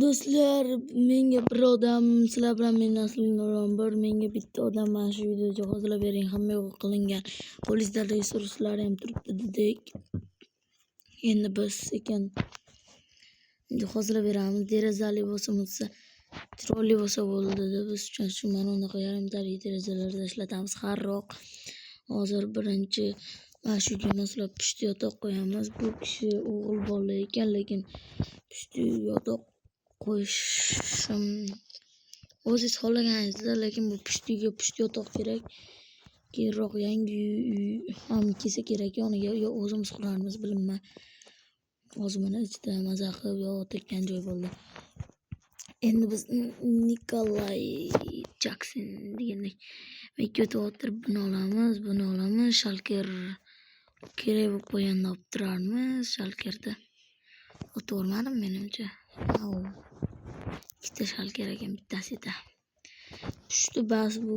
Do'stlar, menga bir odam, sizlar bilan mening aslim Nurobir, menga bitta odam mana shu videoga hozirlab bering, hamma yo'q qilingan. Polislar resurslari ham turibdi dedik. Endi biz sekin hozirlab beramiz. Derazali bo'lsa, chiroyli bo'lsa bo'ldi dedi. Biz uchun shu mana unaqa yarimtalik derazalarda ishlatamiz harroq. Hozir birinchi mana shu mas'ullar pushti yotoq qo'yamiz. Bu kishi o'g'il bola ekan, lekin pushti yotoq qo'yishim o'zingiz xohlaganingizdek, lekin bu pushtiga pushti yotoq kerak. Keyinroq yangi uy ham kelsa kerak, yoniga yo o'zimiz qurarmiz, bilinmay. Hozir mana ichida maza qilib yotgan joy bo'ldi. Endi biz Nikolay Jackson degandek makiyotib buni olamiz. Shalker kerak bo'lib qo'yganini olib turarmiz. Shalkerda o'tvormadim menimcha. Ikkita shalker ekan, bittasida. Pushti bas bu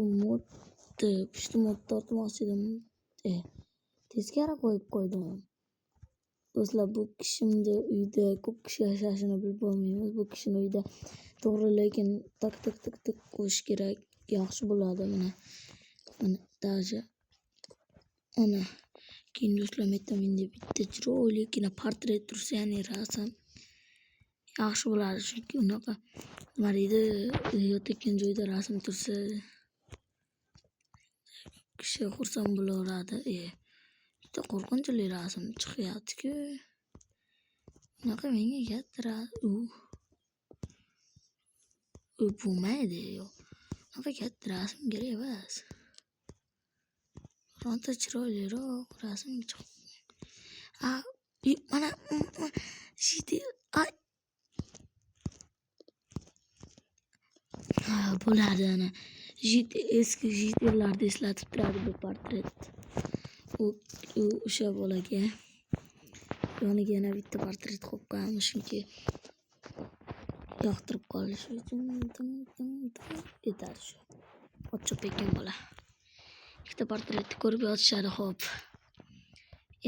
pushti mod tortmoqchi edim. Teskari qo'yib qo'ydim. Do'stlar, bu kishimni uyda ko'p kishi yashashini bilib bo'lmaymiz. Bu kishini uyda to'g'ri, lekin tak qo'yish kerak. Yaxshi bo'ladi mana. Даже ana keyin do'stlar menda bitta chiroyligina portret tursa, ya'ni rasm yaxshi bo'ladi, chunki unaqa nima deydi, yotayotgan joyda rasm tursa kishi xursand bo'laveradi. Bitta qo'rqinchli rasm chiqyapti-ku. Unaqa menga katta u bo'lmaydi. Unaqa katta rasm kerak emas. Bironta chiroyliroq rasm chiq. Mana bo'ladi ana. Eski jitlarni eslatib turadi bu portret. U o'sha bolaga yoniga yana bitta portret qo'yib qo'yamiz, chunki yoqtirib qolish uchun yetadi shu. Ochib ekan bola. Ikkita portretni ko'rib yotishadi. Xo'p.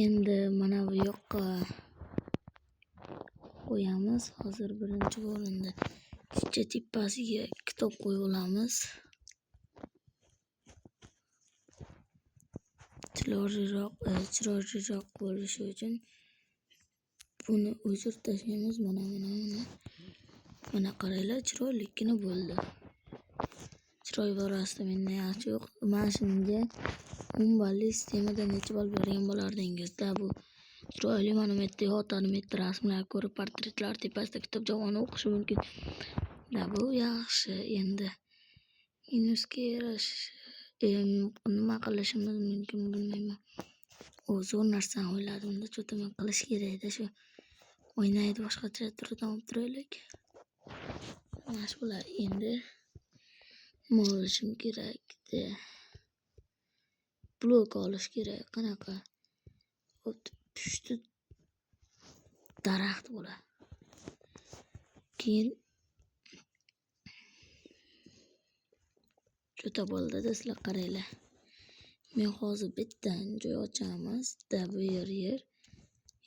Endi mana bu yoqqa qo'yamiz. Hozir birinchi o'rinda chicha tepasiga kitob qo'yib olamiz. Chiroyliroq bo'lishi uchun buni o'chirib tashlaymiz. Mana qaranglar, chiroyligina bo'ldi. Chiroy borasida menda yaxshi yo'q. Mana shunga 10 balli sistemada necha ball bergan bo'lardingizda? Bu chiroyli mana bu yerda yotadi, rasmlar ko'rib, portretlar tepasida kitob javoni o'qishi mumkin. Bu yaxshi. Endi minusga nima qilishimiz mumkin bilmayman. Zo'r narsani o'yladimda, cho'taman qilish kerak-da, shu o'ynaydi, boshqacha turdan olib turaylik. Mana shu bo'lar. Endi nima olishim kerak? Blok olish kerak. Qanaqa? Pushti daraxt bo'ladi. Keyin cho'ta bo'ldi, sizlar qaranglar. Men hozir bittan joy ochamiz. Bu yer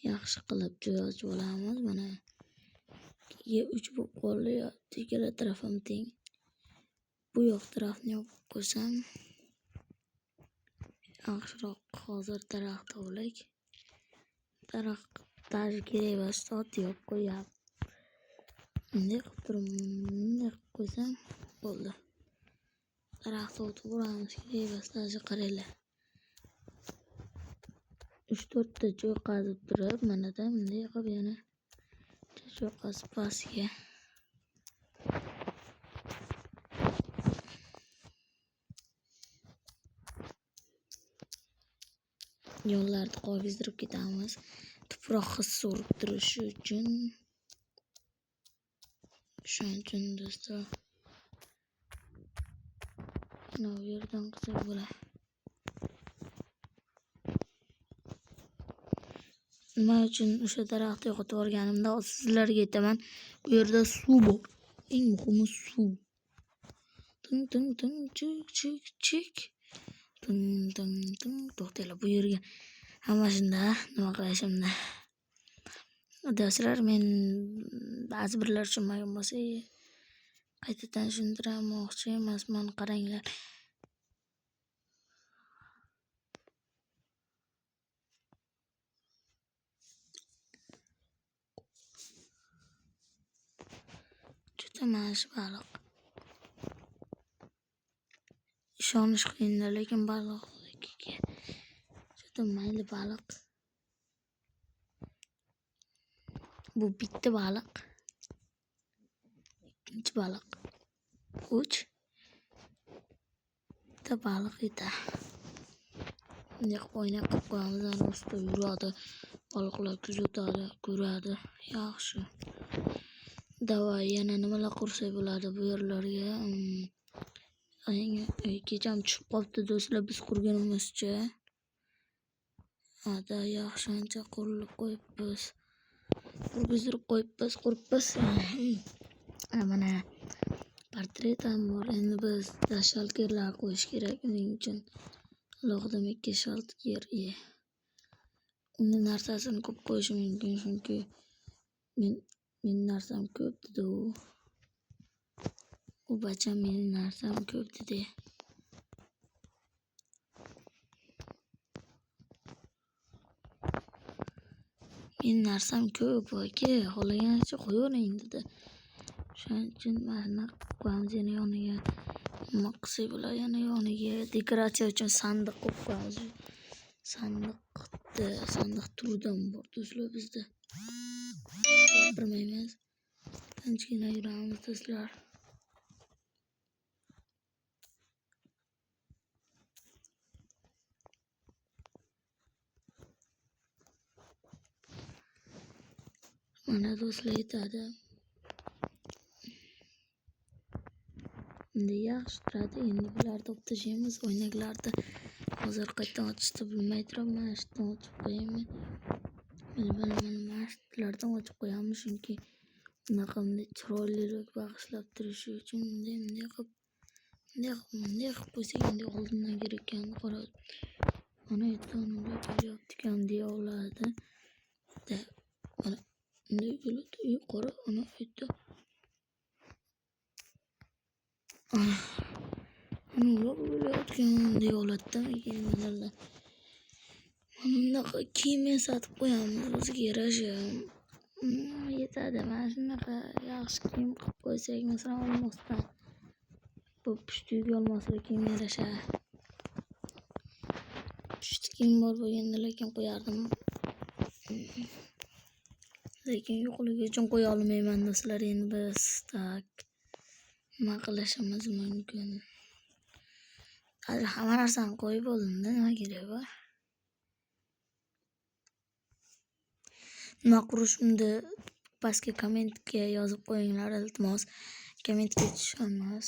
yaxshi qilib joy ochib olamiz. Mana 3 bo'lib qoldi. Ikkala taraf ham teng. Bu yoq tarafni yopib qo'ysam yaxshiroq. Hozir daraxt olaylik. Daraxt kerak emas, ot yopib qo'yapti. Bunday qilib qo'ysam bo'ldi. Daraxt o'tib uramiz, kerak emas, qaranglar. 3-4 ta joy qazib turib, mana-da bunday qilib yana joy qazib pastiga. Yo'llarni qovizdirib ketamiz. Tuproq his urib turishi uchun. Shuning uchun do'stlar. Mana bu yerdan qilsak bo'ladi. Nima uchun o'sha daraxtni yo'qotib olganimda sizlarga aytaman. Bu yerda suv bor. Eng muhimi suv. Chik. To'xtanglar, bu yerga hamma shunda nima qilishimda. Do'stlar, men ba'zi birlar tushunmagan bo'lsa, qaytadan tushuntirmoqchi emasman. Qaranglar. Juda mashhur baliq. Ishonish qiyin, lekin baliqga juda mayli baliq. Bu bitta baliq. Ikkinchi baliq. 3 bitta baliq edi. Bunday qilib o'ynab qo'yamiz, ustida yuradi. Baliqlar kuzatadi, ko'radi. Yaxshi. Davay, yana nimalar qursak bo'ladi bu yerlarga? Kecham tushib qolibdi do'stlar, biz qurganimizcha. Ada yaxshi ancha qurilib qo'yibmiz. Qurgizib qo'yibmiz. Mana portret ham bor. Endi biz dashalkalar qo'yish kerak, uning uchun alohida makka shaltker. Uni narsasini ko'p qo'yishim mumkin, chunki men narsam ko'p dedi u. U bacham mening narsam ko'p dedi. Men narsam ko'p aka, xohlaganicha qo'yavering dedi. Shuning uchun mana qo'yamiz yana yoniga. Nima qilsak bo'ladi, yana yoniga dekoratsiya uchun sandiq qo'yib qo'yamiz. Sandiq turidan bor do'stlar bizda. Gapirmaymiz. Tinchgina yuramiz do'stlar. Mana do'stlar yetadi. Endi yaxshi turadi. Endi bularni o'qitishimiz, o'ynaklarni hozir qayerdan ochishni bilmay turibman. Shundan ochib qo'yaymi? Mana shulardan ochib qo'yamiz, chunki bunaqa chiroyliroq bag'ishlab turishi uchun bunday qilib qo'ysak endi oldindan kerak ekan. Qara. Mana aytganimdek kelyapti-kan deya oladi. Mana bunday keladi. Qara, ana aytdi. Ana ular bo'layotgan deya oladi-da. Mana bunaqa kiyim sotib qo'yamiz o'ziga yarasha. Yetadi. Mana shunaqa yaxshi kiyim qilib qo'ysak, masalan, olmosdan. Bu pushtiga olmosga kiyim yarasha. Pushti kiyim bor bo'lganda lekin qo'yardim. Lekin yo'qligi uchun qo'ya olmayman do'stlar. Endi biz nima qilishimiz mumkin? Hozir hamma narsani qo'yib bo'ldim-da, nima kerak bor? Nima qurishimni pastga kommentga yozib qo'yinglar, iltimos. Kommentga tushamiz.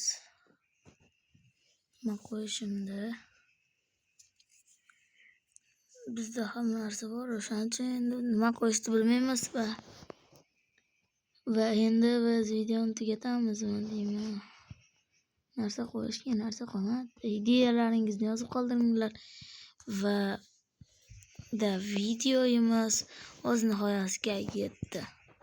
Nima qo'yishimni. Bizda hamma narsa bor, o'shaning uchun endi nima qo'yishni bilmaymiz va endi biz videoni tugatamizmi deyman. Narsa qo'yishga narsa qolmadi. Ideyalaringizni yozib qoldiringlar va videoyimiz o'z nihoyasiga yetdi.